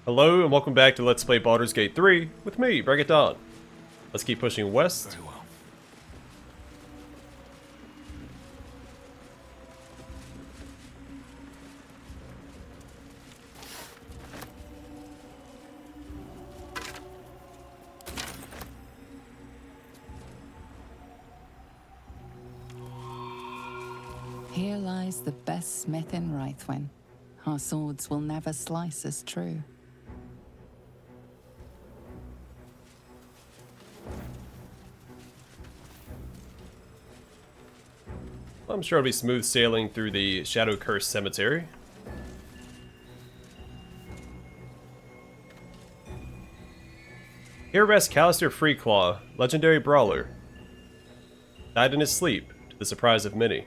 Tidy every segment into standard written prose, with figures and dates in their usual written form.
Hello and welcome back to Let's Play Baldur's Gate 3 with me, Bring It Dawn. Let's keep pushing west. Very well. Here lies the best smith in Rythwin. Our swords will never slice as true. I'm sure it'll be smooth sailing through the Shadow Cursed Cemetery. Here rests Callister Freeclaw, legendary brawler. Died in his sleep, to the surprise of many.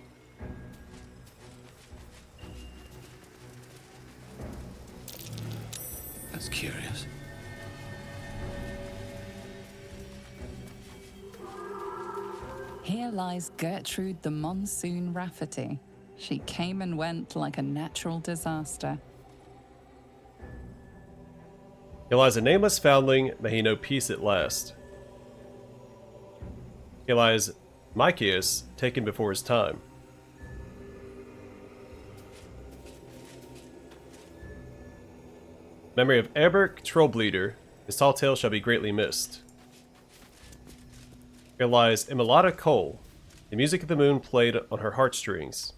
That's curious. Here lies Gertrude the Monsoon Rafferty. She came and went like a natural disaster. Here lies a nameless foundling, may he know peace at last. Here lies Mycius, taken before his time. Memory of Eberk Trollbleeder, his tall tale shall be greatly missed. Here lies Imelada Cole, the music of the moon played on her heartstrings.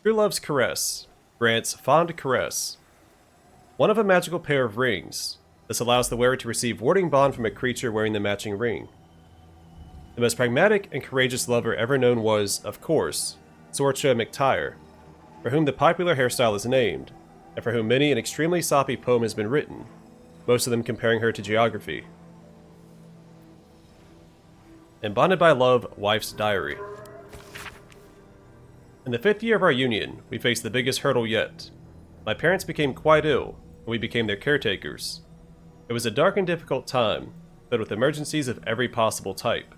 True Love's Caress grants fond caress. One of a magical pair of rings. This allows the wearer to receive warding bond from a creature wearing the matching ring. The most pragmatic and courageous lover ever known was, of course, Sorcha McTire, for whom the popular hairstyle is named, and for whom many an extremely soppy poem has been written, most of them comparing her to geography. And Bonded by Love, Wife's Diary. In the 5th year of our union, we faced the biggest hurdle yet. My parents became quite ill, and we became their caretakers. It was a dark and difficult time, filled with emergencies of every possible type.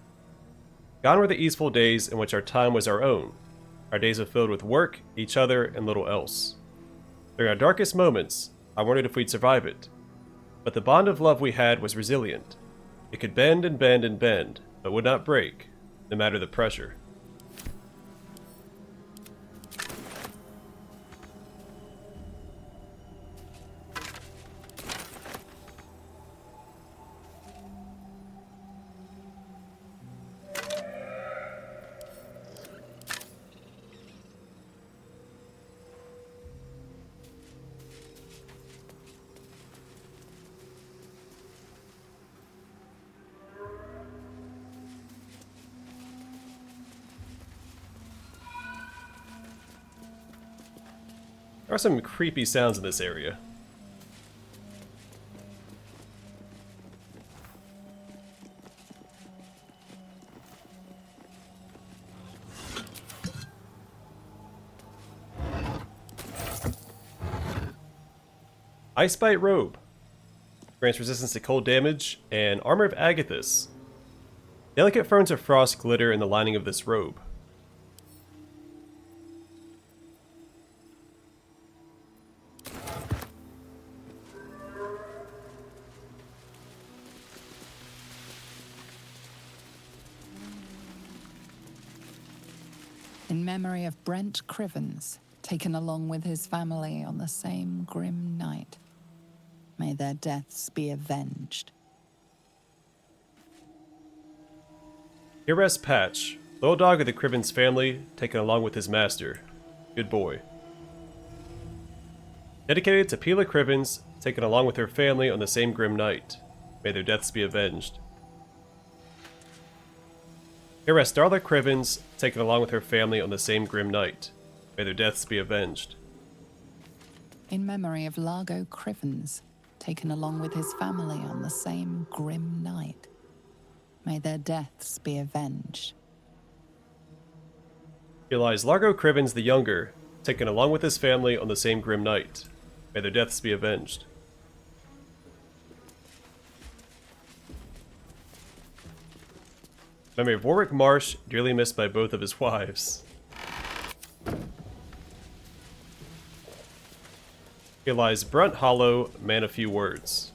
Gone were the easeful days in which our time was our own. Our days were filled with work, each other, and little else. During our darkest moments, I wondered if we'd survive it. But the bond of love we had was resilient. It could bend and bend and bend, but would not break, no matter the pressure. There are some creepy sounds in this area. Icebite Robe. Grants resistance to cold damage, and Armor of Agathis. Delicate ferns of frost glitter in the lining of this robe. In memory of Brent Crivens, taken along with his family on the same grim night. May their deaths be avenged. Here rests Patch, little dog of the Crivens family, taken along with his master. Good boy. Dedicated to Pila Crivens, taken along with her family on the same grim night. May their deaths be avenged. Here rests Darla Crivens, taken along with her family on the same grim night. May their deaths be avenged. In memory of Largo Crivens, taken along with his family on the same grim night. May their deaths be avenged. Here lies Largo Crivens the Younger, taken along with his family on the same grim night. May their deaths be avenged. Memory of Warwick Marsh, dearly missed by both of his wives. Here lies Brunt Hollow, man of few words.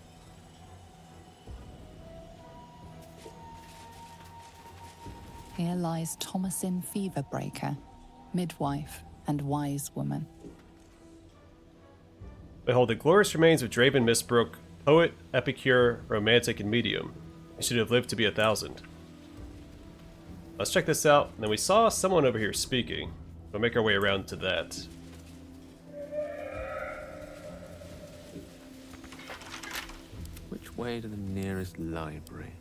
Here lies Thomasin Feverbreaker, midwife and wise woman. Behold the glorious remains of Draven Mistbrook, poet, epicure, romantic, and medium. He should have lived to be 1,000. Let's check this out. And then we saw someone over here speaking. We'll make our way around to that. Which way to the nearest library?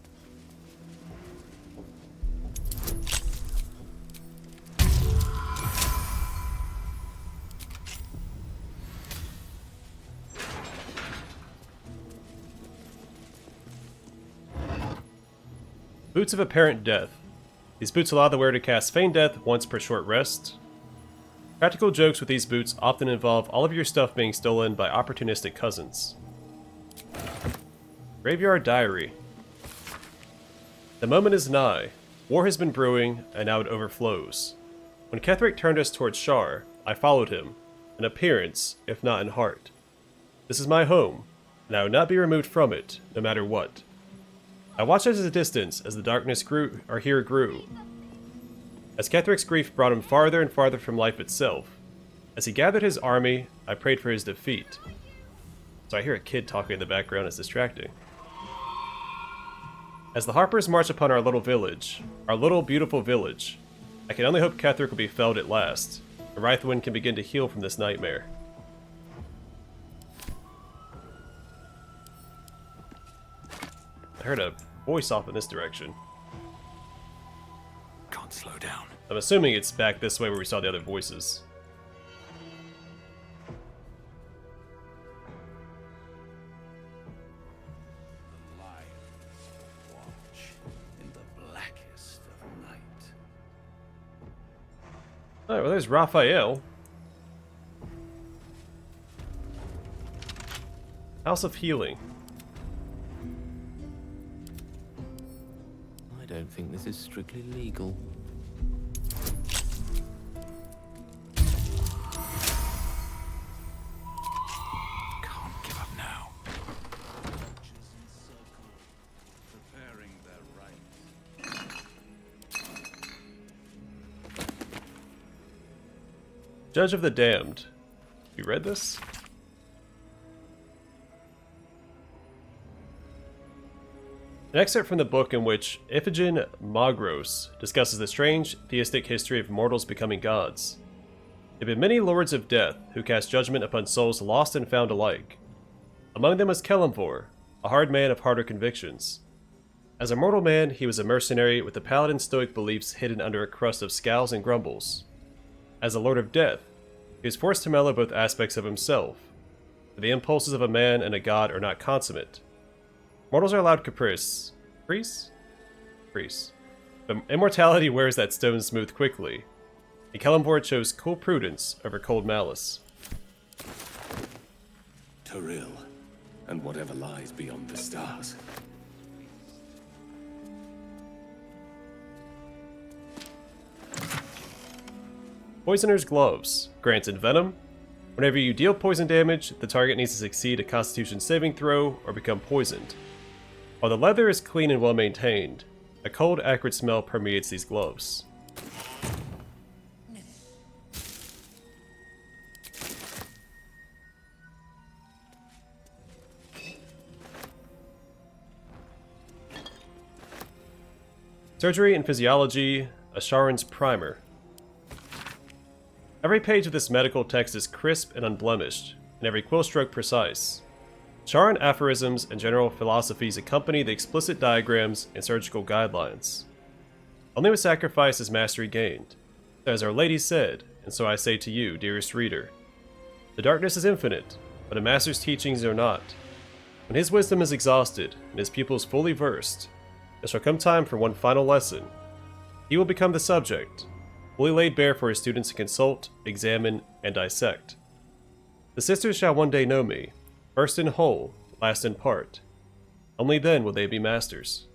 Boots of Apparent Death. These boots allow the wearer to cast Feign Death once per short rest. Practical jokes with these boots often involve all of your stuff being stolen by opportunistic cousins. Graveyard Diary. The moment is nigh. War has been brewing, and now it overflows. When Ketheric turned us towards Shar, I followed him, in appearance, if not in heart. This is my home, and I would not be removed from it, no matter what. I watched at a distance as the darkness grew. As Ketheric's grief brought him farther and farther from life itself. As he gathered his army, I prayed for his defeat. So I hear a kid talking in the background. It's distracting. As the Harpers march upon our little village, our little beautiful village, I can only hope Ketheric will be felled at last, and Rythwin can begin to heal from this nightmare. I heard a voice off in this direction. Can't slow down. I'm assuming it's back this way where we saw the other voices. The lions watch in the blackest of night. Alright, well there's Raphael. House of Healing. I don't think this is strictly legal. Can't give up now. Preparing their rites. Judge of the Damned. You read this? An excerpt from the book in which Iphigenia Magros discusses the strange theistic history of mortals becoming gods. There have been many lords of death who cast judgment upon souls lost and found alike. Among them was Kelemvor, a hard man of harder convictions. As a mortal man, he was a mercenary with the paladin stoic beliefs hidden under a crust of scowls and grumbles. As a lord of death, he was forced to mellow both aspects of himself. For the impulses of a man and a god are not consummate. Mortals are allowed caprice. Caprice? But immortality wears that stone smooth quickly. And Kelemvor chose cool prudence over cold malice. Toril, and whatever lies beyond the stars. Poisoner's Gloves. Granted venom. Whenever you deal poison damage, the target needs to succeed a Constitution saving throw or become poisoned. While the leather is clean and well maintained, a cold, acrid smell permeates these gloves. Surgery and Physiology, a Sharon's Primer. Every page of this medical text is crisp and unblemished, and every quill stroke precise. Charon aphorisms and general philosophies accompany the explicit diagrams and surgical guidelines. Only with sacrifice is mastery gained. As Our Lady said, and so I say to you, dearest reader, the darkness is infinite, but a master's teachings are not. When his wisdom is exhausted and his pupils fully versed, there shall come time for one final lesson. He will become the subject, fully laid bare for his students to consult, examine, and dissect. The sisters shall one day know me, first in whole, last in part. Only then will they be masters.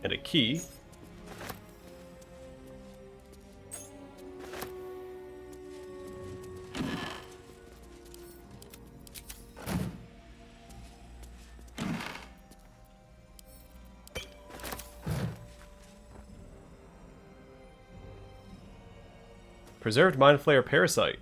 And a key. Preserved Mind Flayer Parasite.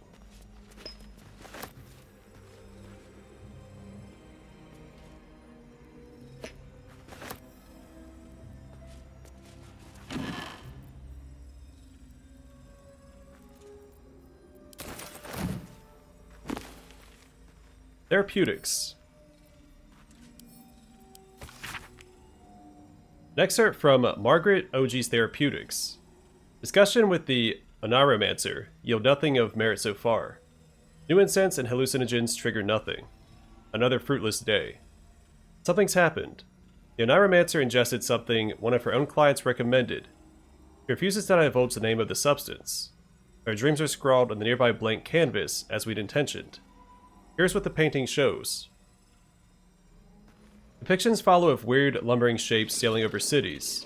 Therapeutics. An excerpt from Margaret OG's Therapeutics. Discussion with the Oneiromancer yield nothing of merit so far. New incense and hallucinogens trigger nothing. Another fruitless day. Something's happened. The Oneiromancer ingested something one of her own clients recommended. She refuses to divulge the name of the substance. Her dreams are scrawled on the nearby blank canvas as we'd intentioned. Here's what the painting shows. Depictions follow of weird, lumbering shapes sailing over cities.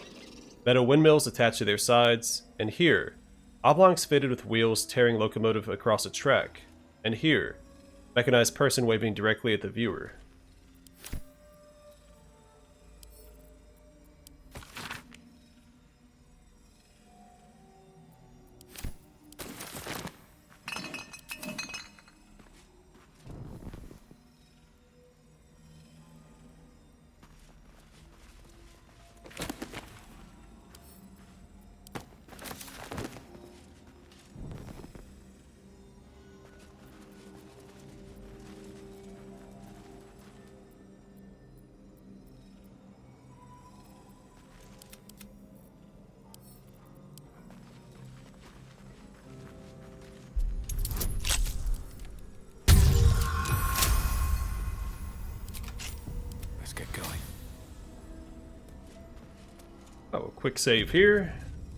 Metal windmills attached to their sides, and here, oblongs fitted with wheels tearing locomotive across a track, and here, mechanized person waving directly at the viewer. Oh, quick save here.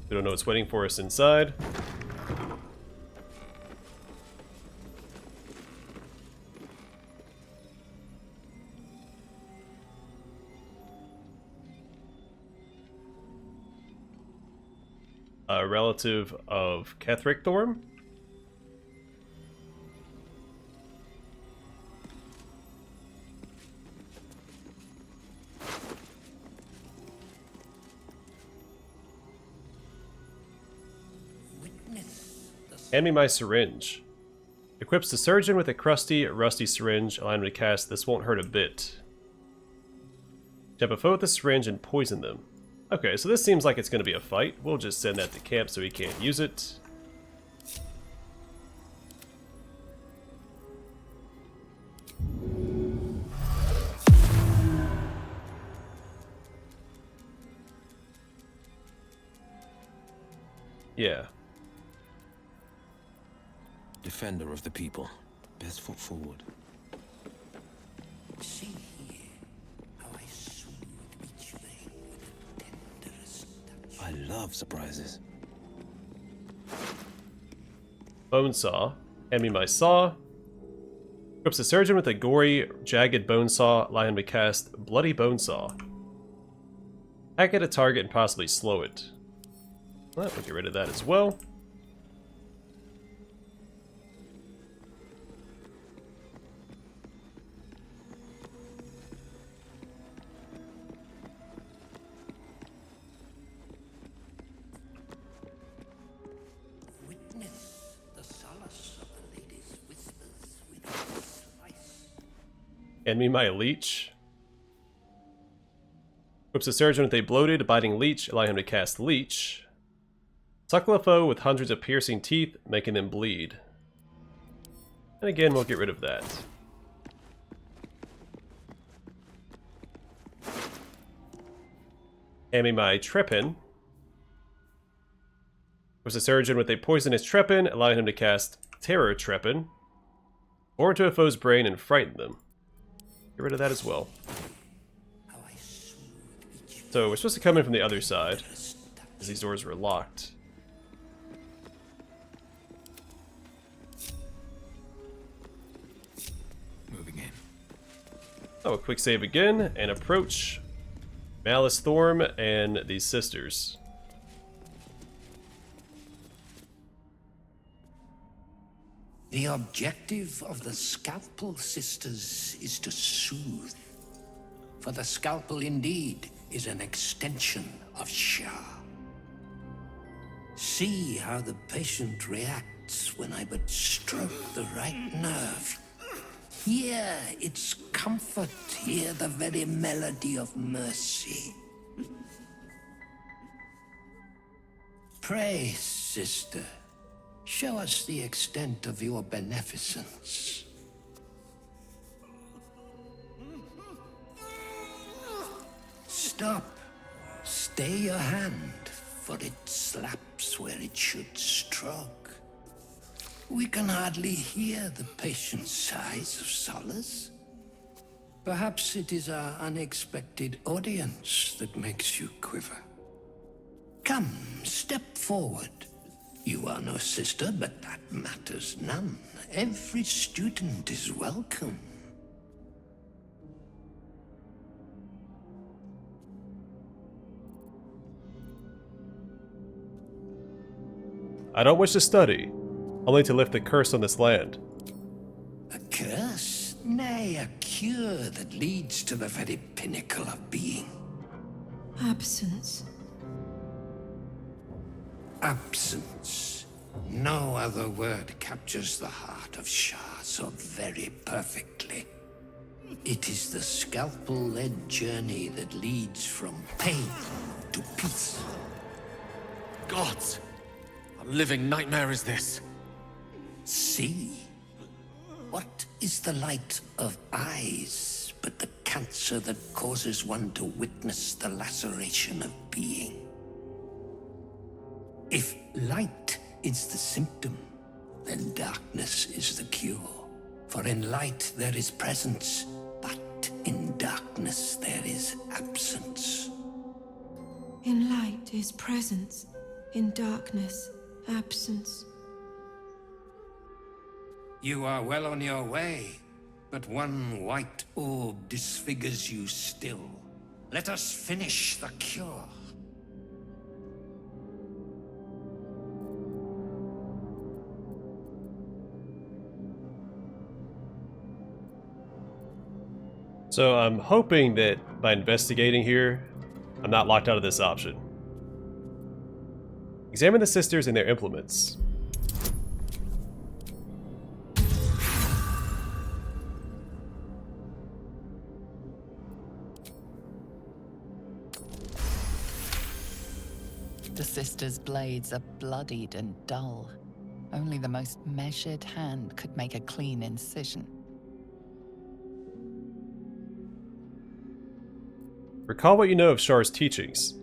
We don't know what's waiting for us inside. A relative of Ketheric Thorm. Hand me my syringe. Equips the surgeon with a crusty, rusty syringe, allowing him to cast This Won't Hurt a Bit. Jab a foe with the syringe and poison them. Okay, so this seems like it's going to be a fight. We'll just send that to camp so he can't use it. Yeah. Defender of the people. Best foot forward. See here how I soothe each vein with the tenderest touch. I love surprises. Bone saw. Hand me my saw. Equips the surgeon with a gory, jagged bone saw, allowing him to cast Bloody Bone Saw. Hack at a target and possibly slow it. Well, we'll get rid of that as well. Witness the solace of the lady's whispers with slice. Hand me my leech. Equips the surgeon with a bloated, biting leech, allowing him to cast Leech. Suckle a foe with hundreds of piercing teeth, making them bleed. And again, we'll get rid of that. Hand me my Trepan. Equips the surgeon with a poisonous Trepan, allowing him to cast Terror Trepan. Bore into a foe's brain and frighten them. Get rid of that as well. How I soothe each So we're supposed to come in from the other side, as these doors were locked. Moving in. Oh, a quick save again, and approach Malus Thorm and these sisters. The objective of the Scalpel Sisters is to soothe. For the scalpel indeed is an extension of Shah. See how the patient reacts when I but stroke the right nerve. Hear its comfort, hear the very melody of mercy. Pray, sister, show us the extent of your beneficence. Stop. Stay your hand, for it slaps where it should stroke. We can hardly hear the patient sighs of solace. Perhaps it is our unexpected audience that makes you quiver. Come, step forward. You are no sister, but that matters none. Every student is welcome. I don't wish to study, only to lift the curse on this land. A curse? Nay, a cure that leads to the very pinnacle of being. Absence. Absence. No other word captures the heart of Shah so very perfectly. It is the scalpel-led journey that leads from pain to peace. Gods! A living nightmare is this. See? What is the light of eyes but the cancer that causes one to witness the laceration of being? If light is the symptom, then darkness is the cure. For in light there is presence, but in darkness there is absence. In light is presence, in darkness, absence. You are well on your way, but one white orb disfigures you still. Let us finish the cure. So I'm hoping that by investigating here, I'm not locked out of this option. Examine the sisters and their implements. The sisters' blades are bloodied and dull. Only the most measured hand could make a clean incision. Recall what you know of Shar's teachings.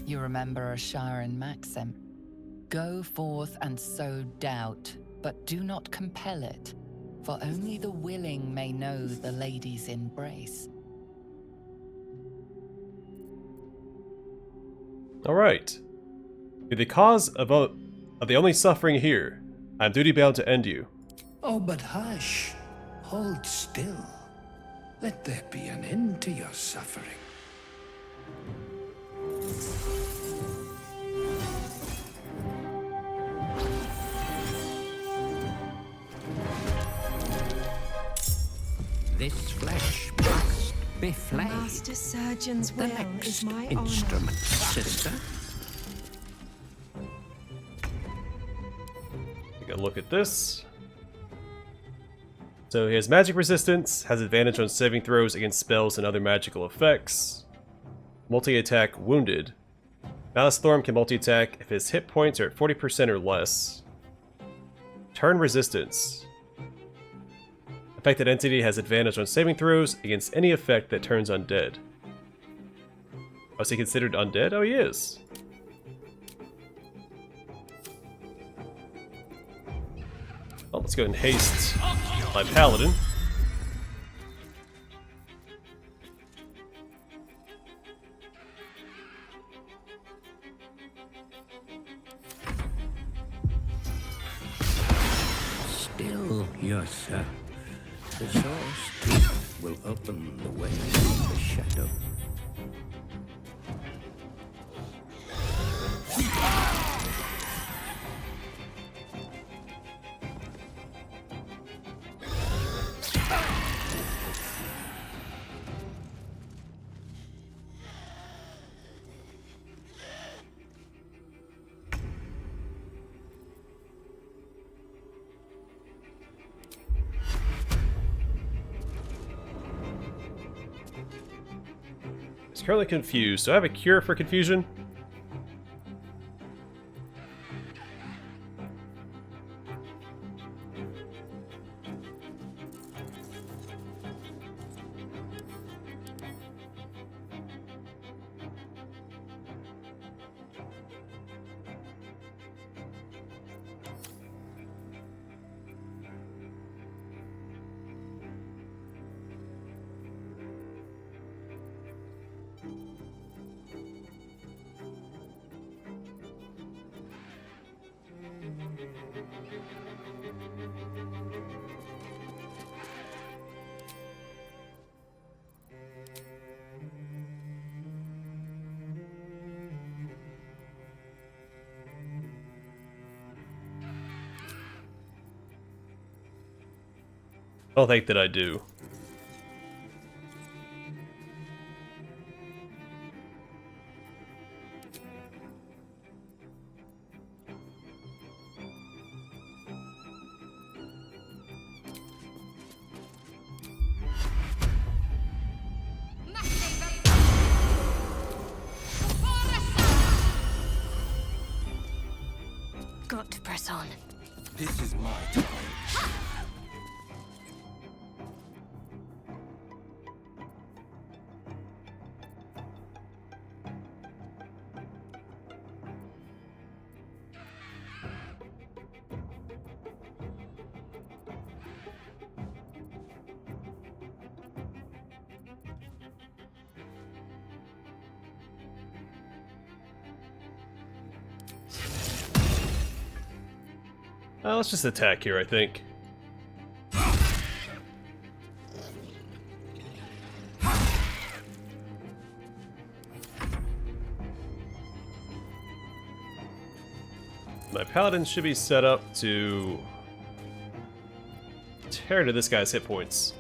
You remember a Sharan maxim. Go forth and sow doubt, but do not compel it, for only the willing may know the lady's embrace. Alright. Be the cause of the only suffering here. I am duty bound to end you. Oh, but hush. Hold still. Let there be an end to your suffering. This flesh must be The flayed. Master Surgeon's The will next is my instrument, sister. Take a look at this. So he has magic resistance, has advantage on saving throws against spells and other magical effects. Multi-attack wounded. Malus Thorm can multi-attack if his hit points are at 40% or less. Turn resistance. Affected entity has advantage on saving throws against any effect that turns undead. Oh, is he considered undead? Oh, he is. Well, let's go ahead and haste my paladin. Still yourself. The source teeth will open the way to the shadow. He's currently confused. Do I have a cure for confusion? I don't think that I do. Got to press on. This is my time. Let's just attack here, I think. My paladin should be set up to tear into this guy's hit points.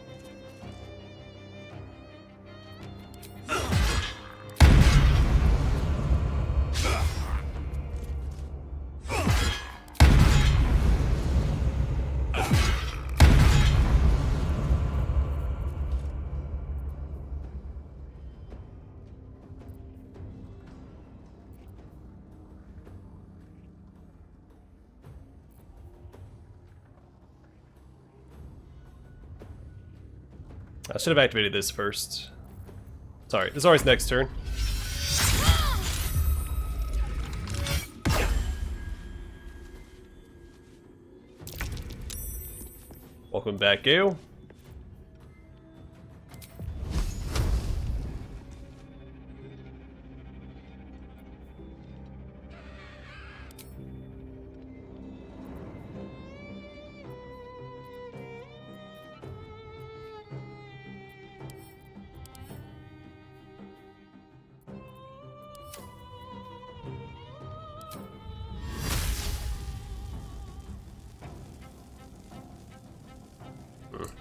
I should have activated this first. Sorry, this is always next turn. Welcome back, Gale.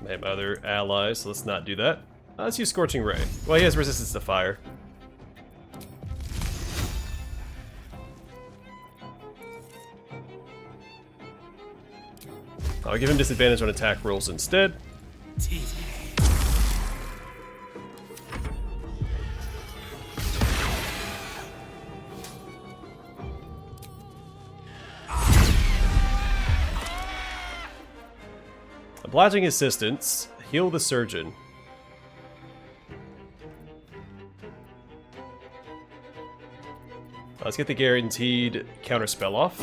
I have other allies, so let's not do that. Let's use Scorching Ray. Well, he has resistance to fire. I'll give him disadvantage on attack rolls instead. Obliging assistance, heal the surgeon. Let's get the guaranteed counter spell off.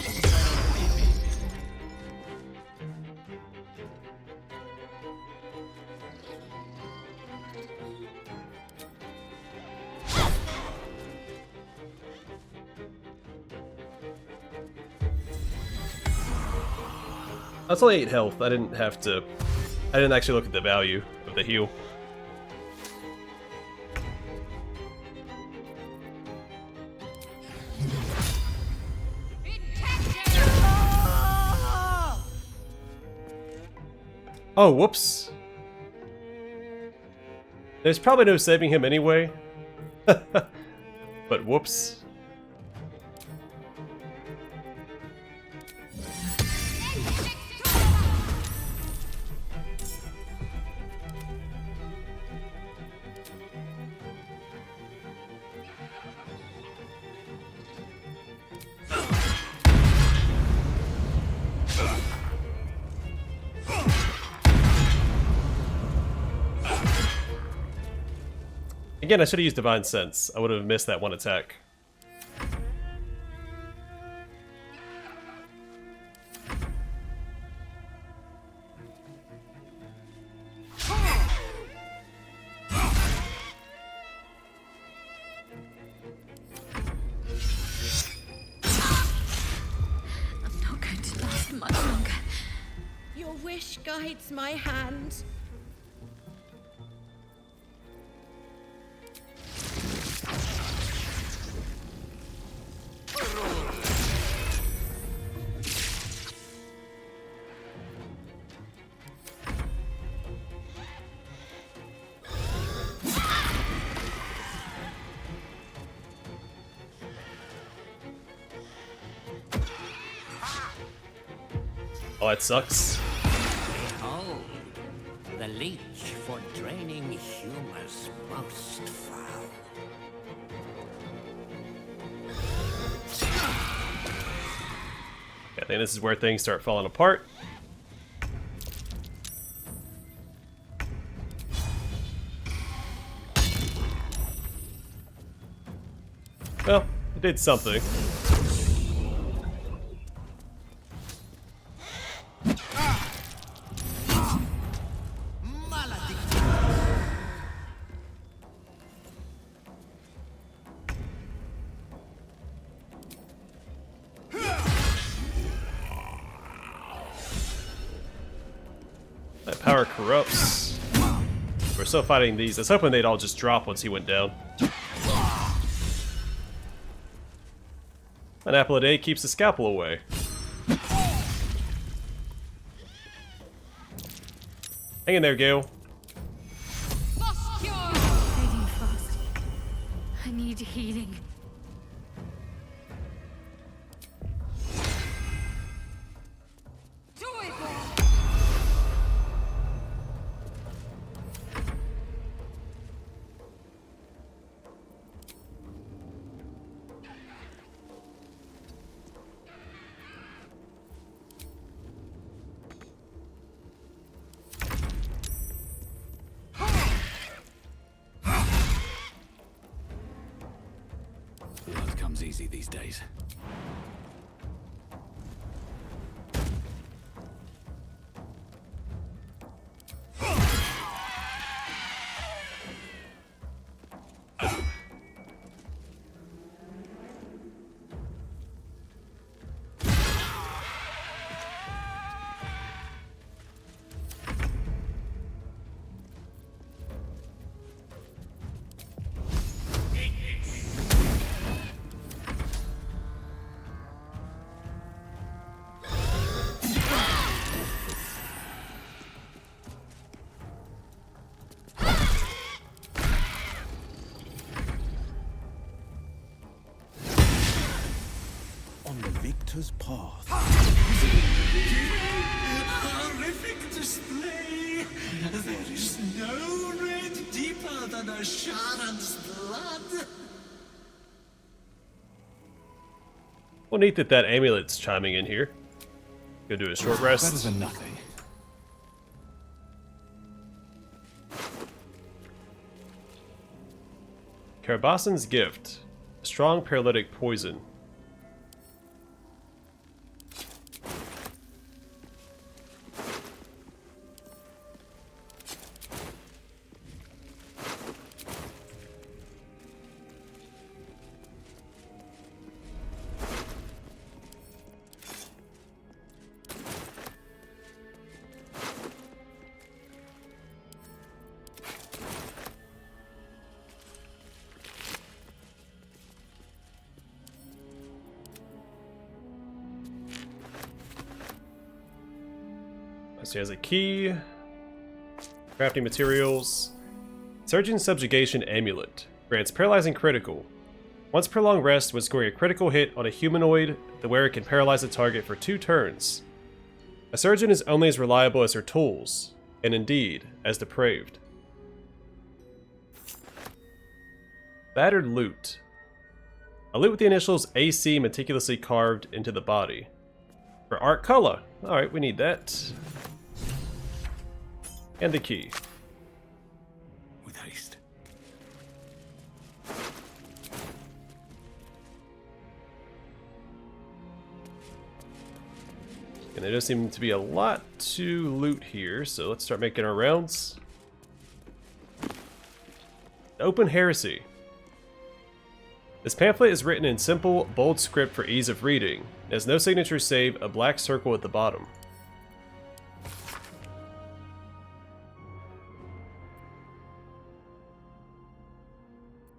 That's only 8 health. I didn't actually look at the value of the heal. Oh, whoops. There's probably no saving him anyway. But whoops. Again, I should have used Divine Sense. I would have missed that one attack. I'm not going to last much longer. Your wish guides my hand. Oh, that sucks. Behold, the leech for draining humors most foul. I think this is where things start falling apart. Well, it did something. That power corrupts. We're still fighting these. I was hoping they'd all just drop once he went down. An apple a day keeps the scalpel away. Hang in there, Gale. Fading fast. I need healing. Blood comes easy these days. On the victor's path. Horrific display! There is no red deeper than a Sharon's blood! Well, neat that that amulet's chiming in here. Go do a short rest. Better than nothing. Karabasan's gift. A strong paralytic poison. So he has a key, crafting materials, Surgeon Subjugation Amulet, grants paralyzing critical. Once prolonged rest, when scoring a critical hit on a humanoid, the wearer can paralyze the target for 2 turns. A surgeon is only as reliable as her tools, and indeed, as depraved. Battered Loot. A loot with the initials AC meticulously carved into the body. For art color. Alright, we need that. And the key. With haste. there does seem to be a lot to loot here, so let's start making our rounds. Open Heresy. This pamphlet is written in simple, bold script for ease of reading. It has no signature save a black circle at the bottom.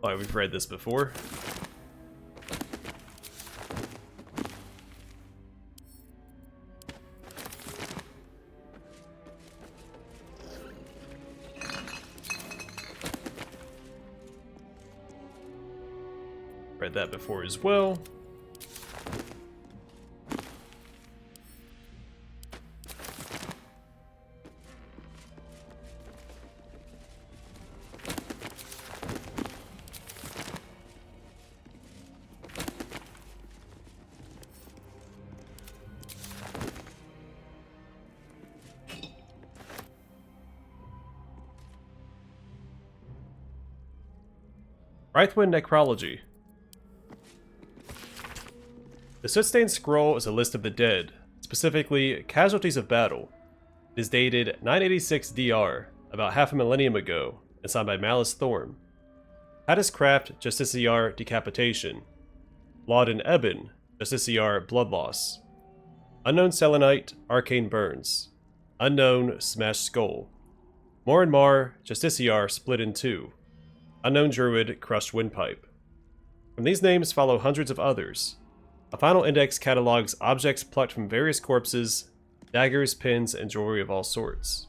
Oh, we've read this before. Read that before as well. Wraithwind Necrology. The Soot-Stained Scroll is a list of the dead, specifically casualties of battle. It is dated 986 DR, about half a millennium ago, and signed by Malus Thorm. Hattis Craft, Justiciar Decapitation. Lauden Eben, Justiciar Blood Loss. Unknown Selenite, Arcane Burns. Unknown Smashed Skull. More and Mar, Justiciar Split in Two. Unknown Druid, Crushed Windpipe. From these names follow hundreds of others. A final index catalogs objects plucked from various corpses, daggers, pins, and jewelry of all sorts.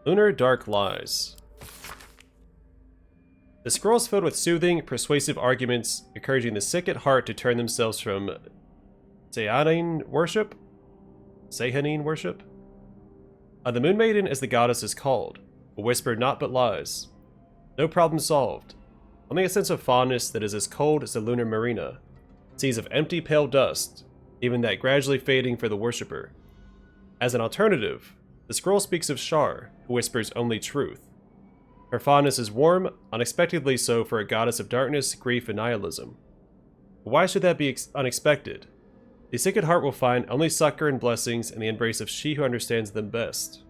Lunar Dark Lies. The scroll is filled with soothing, persuasive arguments, encouraging the sick at heart to turn themselves from Sehanine worship? Sehanine worship? The Moon Maiden, as the goddess is called, will whisper naught but lies. No problem solved. Only a sense of fondness that is as cold as the lunar marina. Seas of empty pale dust, even that gradually fading for the worshipper. As an alternative, the scroll speaks of Shar, who whispers only truth. Her fondness is warm, unexpectedly so for a goddess of darkness, grief, and nihilism. But why should that be unexpected? The sick at heart will find only succor and blessings in the embrace of she who understands them best.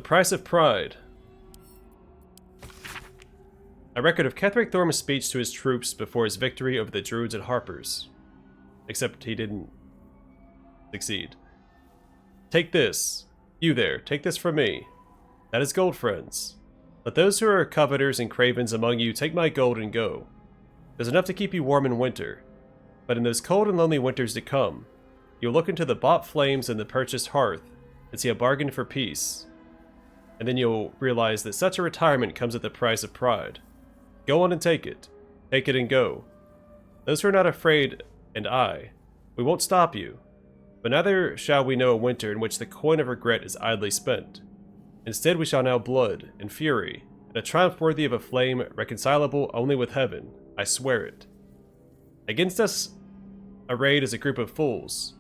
Price of Pride. A record of Ketheric Thorm's speech to his troops before his victory over the Druids at Harper's. Except he didn't succeed. Take this. You there, take this from me. That is gold, friends. Let those who are coveters and cravens among you take my gold and go. There's enough to keep you warm in winter. But in those cold and lonely winters to come, you'll look into the bought flames and the purchased hearth and see a bargain for peace. And then you'll realize that such a retirement comes at the price of pride. Go on and take it. Take it and go. Those who are not afraid, and we won't stop you. But neither shall we know a winter in which the coin of regret is idly spent. Instead we shall know blood and fury, and a triumph worthy of a flame reconcilable only with heaven, I swear it. Against us arrayed is a group of fools.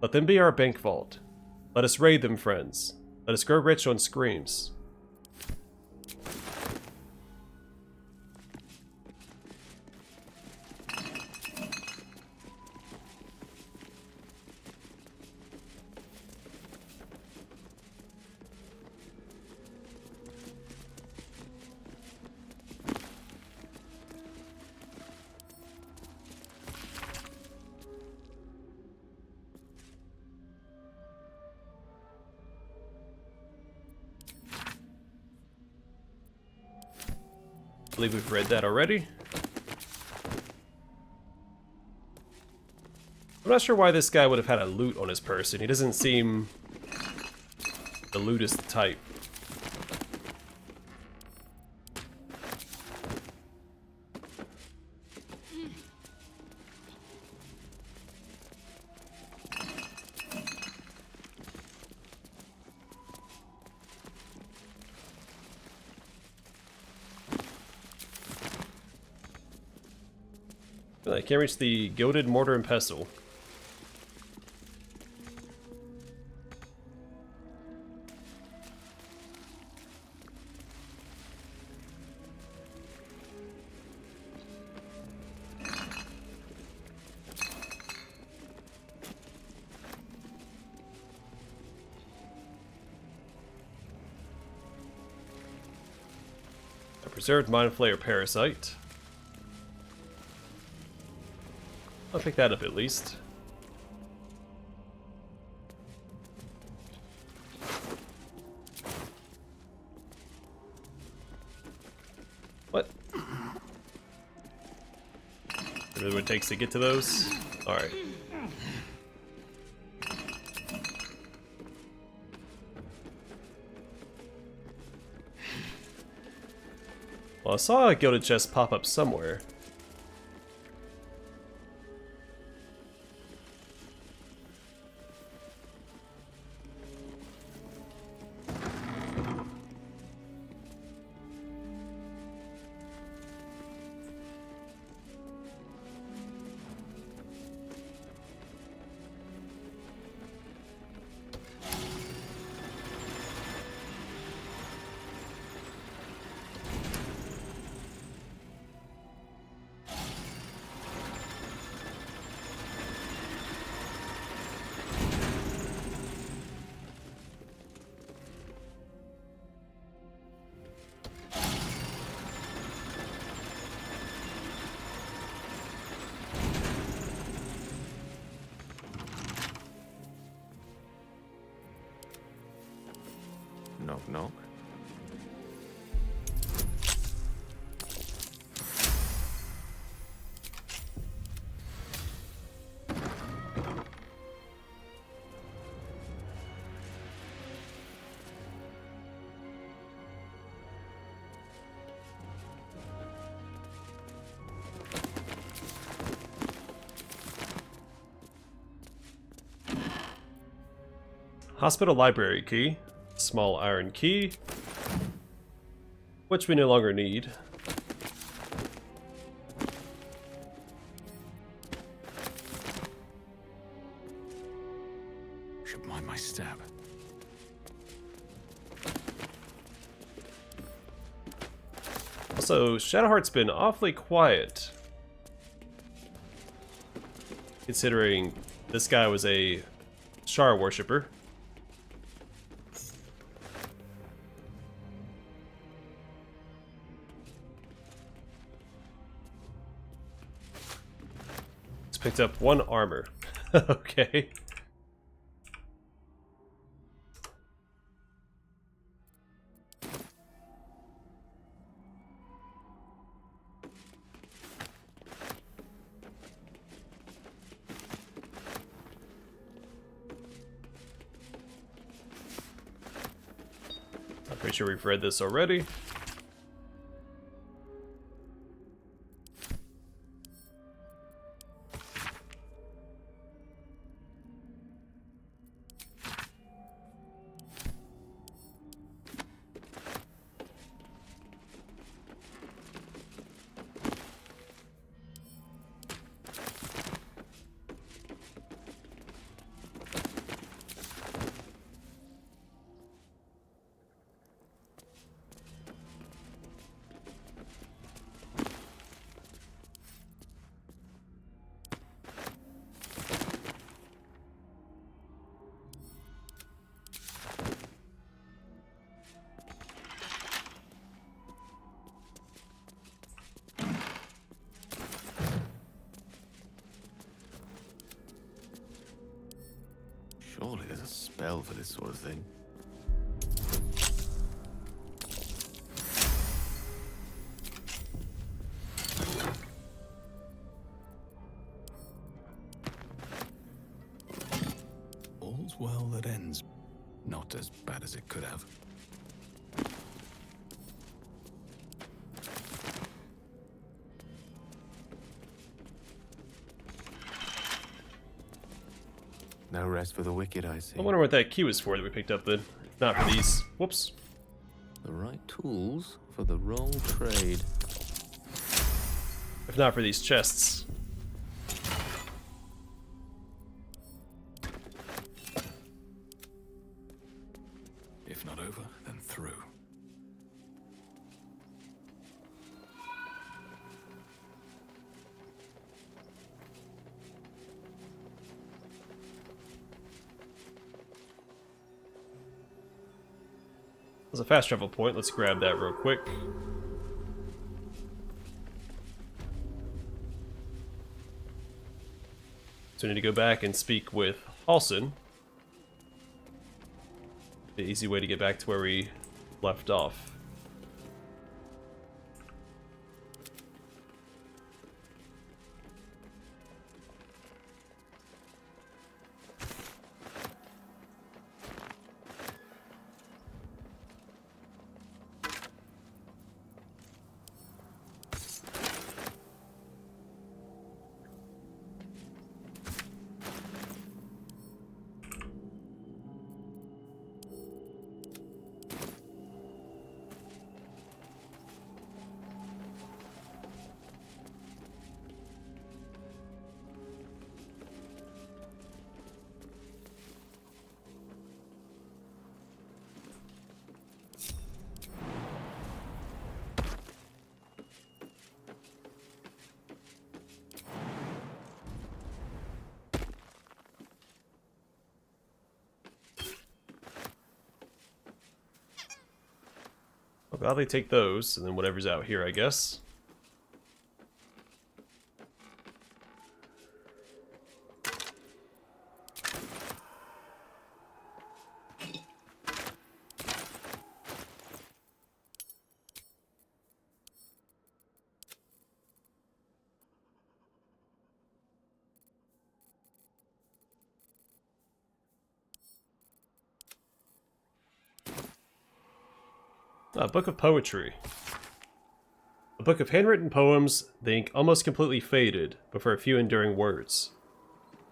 Let them be our bank vault. Let us raid them, friends. Let us grow rich on screams. I believe we've read that already. I'm not sure why this guy would have had a loot on his person. He doesn't seem the lootist type. I can't reach the gilded mortar and pestle. A preserved mind flayer parasite. I'll pick that up at least. What? Is that what it takes to get to those? Alright. Well, I saw a gilded chest pop up somewhere. Knock, knock. Hospital library key. Small iron key, which we no longer need. Should mind my step. Also, Shadowheart's been awfully quiet, considering this guy was a Shar worshipper. Picked up one armor. Okay. I'm pretty sure we've read this already. Surely there's a spell for this sort of thing. that ends. Not as bad as it could have. No rest for the wicked, I see. I wonder what that key was for that we picked up then. If not for these. Whoops. The right tools for the wrong trade. If not for these chests. If not over, then through. There's a fast travel point. Let's grab that real quick. So we need to go back and speak with Halsin. The easy way to get back to where we left off. I'll gladly take those, and then whatever's out here, I guess. A book of poetry. A book of handwritten poems, the ink almost completely faded, but for a few enduring words.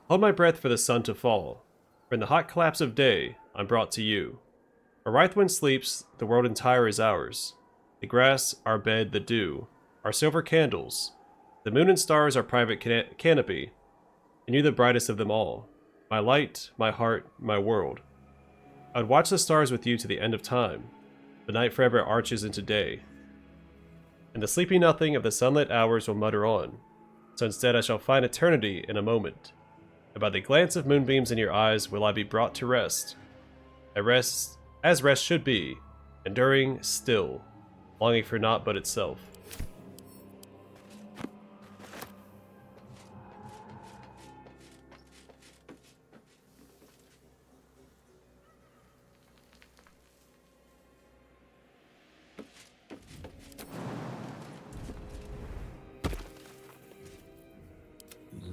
Hold my breath for the sun to fall, for in the hot collapse of day, I'm brought to you. A ripe wind sleeps, the world entire is ours. The grass, our bed, the dew, our silver candles, the moon and stars, our private canopy, and you the brightest of them all, my light, my heart, my world. I would watch the stars with you to the end of time. The night forever arches into day, and the sleepy nothing of the sunlit hours will mutter on, so instead I shall find eternity in a moment, and by the glance of moonbeams in your eyes will I be brought to rest, as rest should be, enduring still, longing for naught but itself.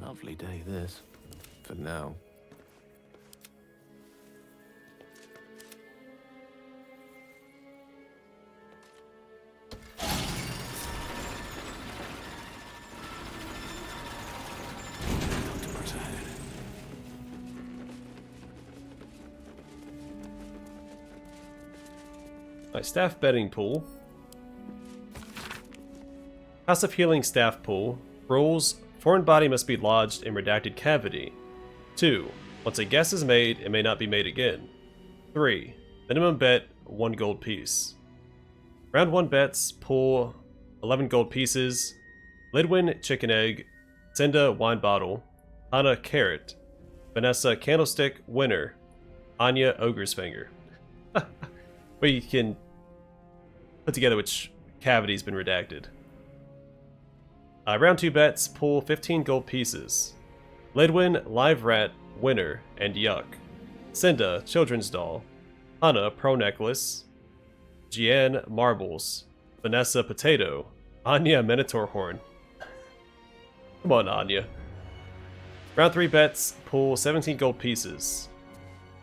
Lovely day, this. For now. My staff bedding pool. House of Healing staff pool. Rules. Foreign body must be lodged in redacted cavity. 2. Once a guess is made, it may not be made again. 3. Minimum bet, 1 gold piece. Round 1 bets, pull 11 gold pieces. Lidwin, chicken egg. Cinda, wine bottle. Anna, carrot. Vanessa, candlestick, winner. Anya, ogre's finger. We can put together which cavity's been redacted. Round 2 bets, pull 15 gold pieces. Lidwin, live rat, winner, and yuck. Cinda, children's doll. Hana, pro necklace. Jian, marbles. Vanessa, potato. Anya, minotaur horn. Come on, Anya. Round 3 bets, pull 17 gold pieces.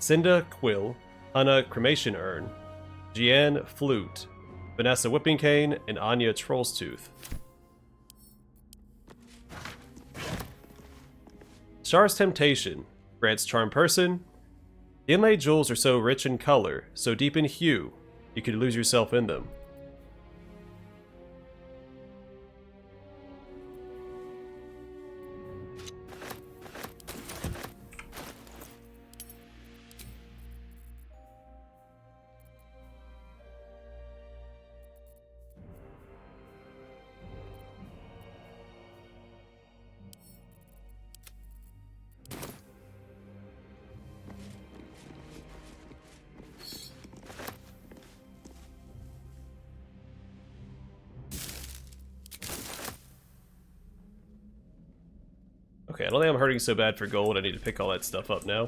Cinda quill, Hanna cremation urn, Jian flute, Vanessa whipping cane, and Anya troll's tooth. Char's temptation grants charm person. The inlaid jewels are so rich in color, so deep in hue, you could lose yourself in them. Okay, I don't think I'm hurting so bad for gold. I need to pick all that stuff up now.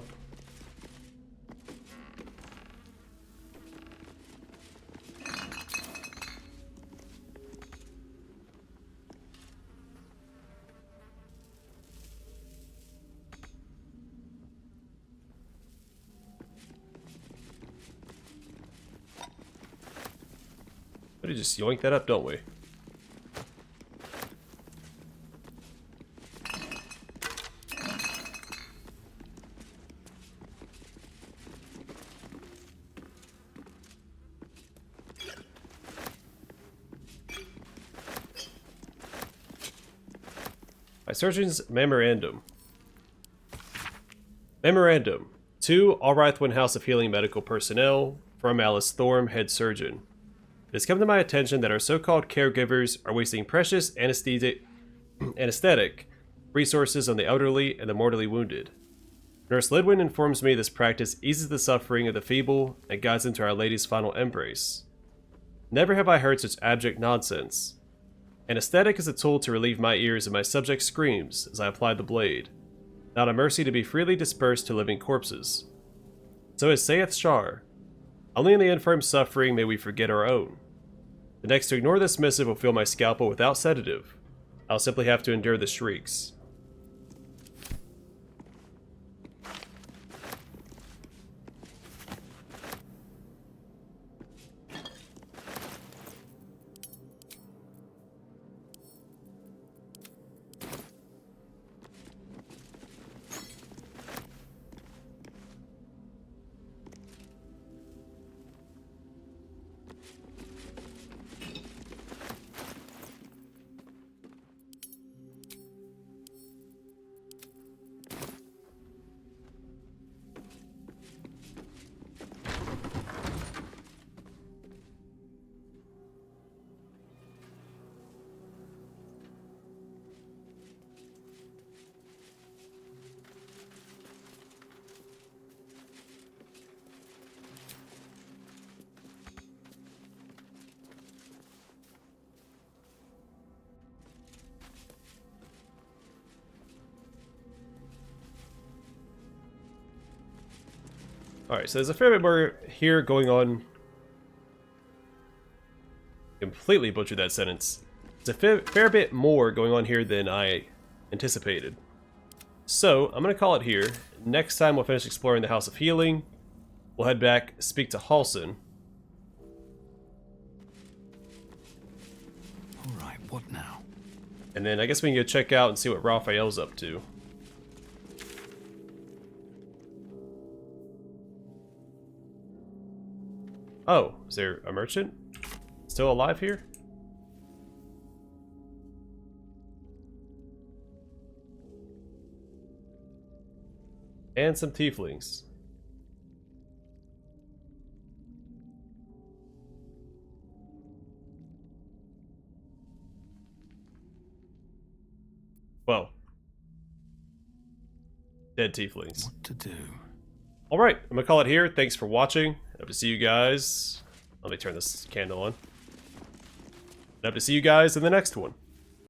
We just yoink that up, don't we? My surgeon's memorandum. Memorandum. To Alraithwin House of Healing medical personnel, from Malus Thorm, head surgeon. It has come to my attention that our so-called caregivers are wasting precious anesthetic resources on the elderly and the mortally wounded. Nurse Lidwin informs me this practice eases the suffering of the feeble and guides them to Our Lady's final embrace. Never have I heard such abject nonsense. Anesthetic is a tool to relieve my ears and my subject's screams as I apply the blade, not a mercy to be freely dispersed to living corpses. So as saith Shar, only in the infirm suffering may we forget our own. The next to ignore this missive will fill my scalpel without sedative. I'll simply have to endure the shrieks. Alright, so there's a fair bit more here going on. Completely butchered that sentence. There's a fair bit more going on here than I anticipated. So, I'm going to call it here. Next time we'll finish exploring the House of Healing. We'll head back, speak to Halsin. Alright, what now? And then I guess we can go check out and see what Raphael's up to. Oh, is there a merchant still alive here? And some tieflings. Well, dead tieflings. What to do? Alright, I'm gonna call it here. Thanks for watching. Hope to see you guys. Let me turn this candle on. Hope to see you guys in the next one.